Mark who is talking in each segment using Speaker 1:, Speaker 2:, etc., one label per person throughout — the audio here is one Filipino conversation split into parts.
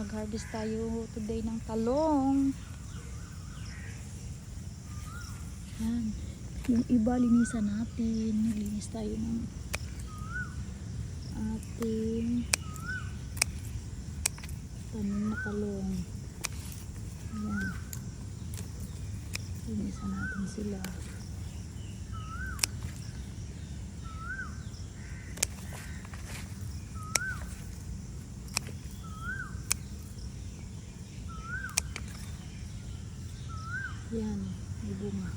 Speaker 1: mag-harvest tayo today ng talong. Yan. Yung iba linisan natin. Naglinis tayo ng ating tanim na talong. Yan. Linisan natin sila. Yan, may bunga.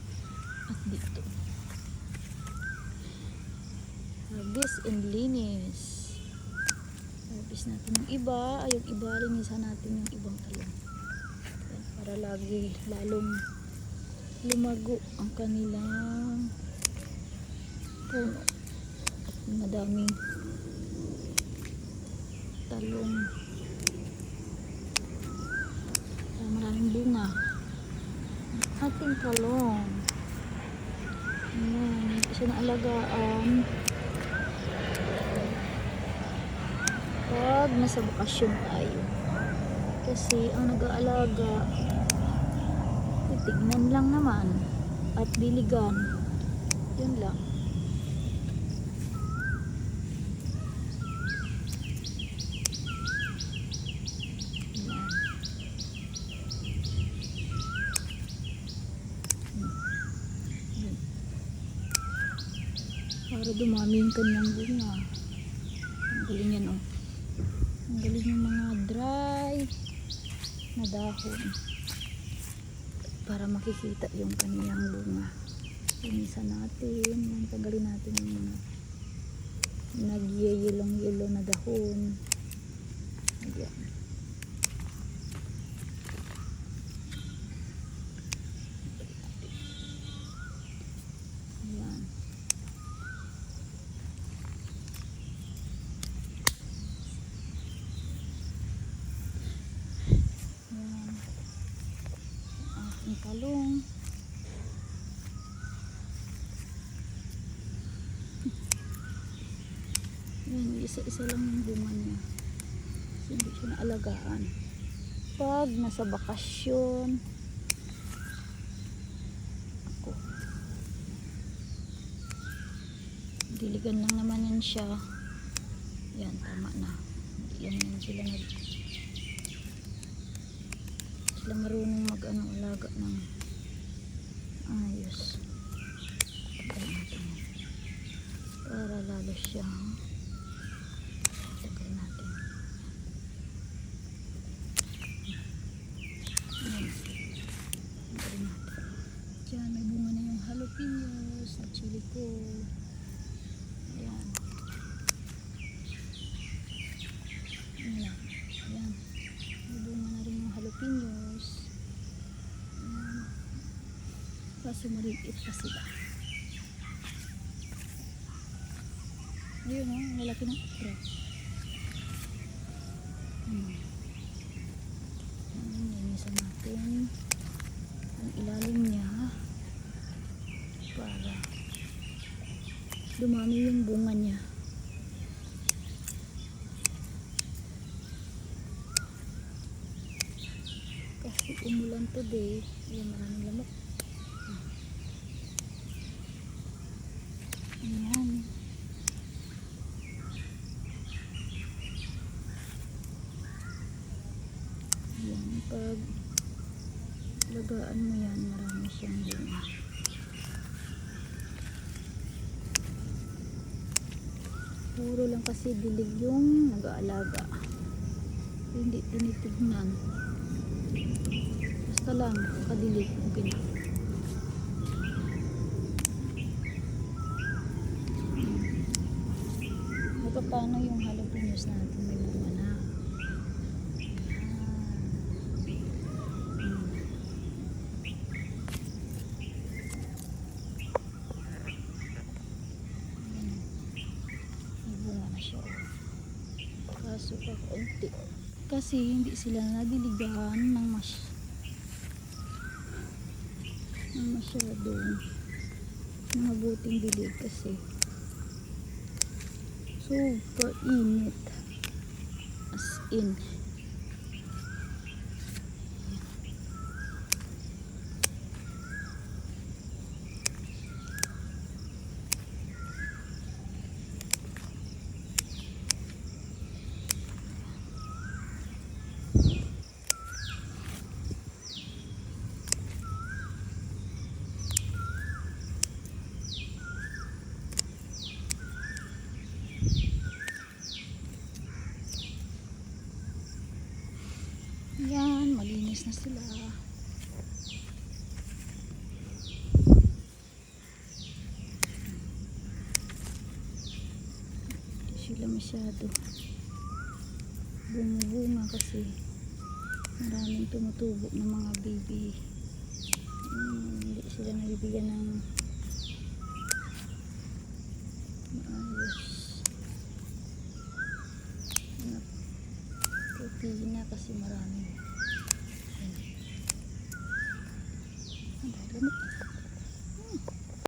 Speaker 1: At dito. Harvest and linis. Harvest natin yung iba. Ay, yung iba, linisan natin yung ibang talong. Yan, para lagi, lalong lumago ang kanilang puno. At madaming talong. Maraming bunga. Ating talong. Ayan, hindi siya naalagaan. Pag nasa bakasyon tayo. Kasi ang nag-aalaga, titignan lang naman at diligan. Yun lang. Para dumami yung kanyang bunga. Ang galing yan, oh. Ang galing yung mga dry na dahon. Para makikita yung kanyang bunga. Linisan natin. Yan, tanggalin natin yung mga nagyayelong-yelo na dahon. Ayan. Ayan. Ating talong. Yan, isa-isa lang yung bunga niya. Kasi hindi siya naalagaan. Pag nasa bakasyon, ako, diligan lang naman yan siya. Yan, tama na. Yan sila sila marunong mag-alaga ng ayos. Para lalo siya tagal natin. Tagal natin. Diyan may bunga na yung jalapenos na chili ko. Ayan. Ayan. Ayan. May bunga na rin yung jalapenos. Ayan. Kaso maliit pa sila. Ayun, oh, lalaki ng okra. Linisan natin ang ilalim niya para dumami yung bunga niya. Kasi umulan today, ayun, maraming lamok. Ayan. Pag lagaan mo yan, marami siyang bunga. Puro lang kasi dilig yung nag-aalaga. Hindi tinitignan. Basta lang, kadilig. Okay na. Paano yung jalapenos natin? May bunga na. Kaso kaunti kasi hindi sila nadiligan ng masyadong mabuting dilig kasi super init as in Yan, malinis na sila. Hindi sila masyado bunga kasi maraming tumutubo ng mga baby. Hindi sila nabibigyan ng maayos na protina kasi marami. Ang dami.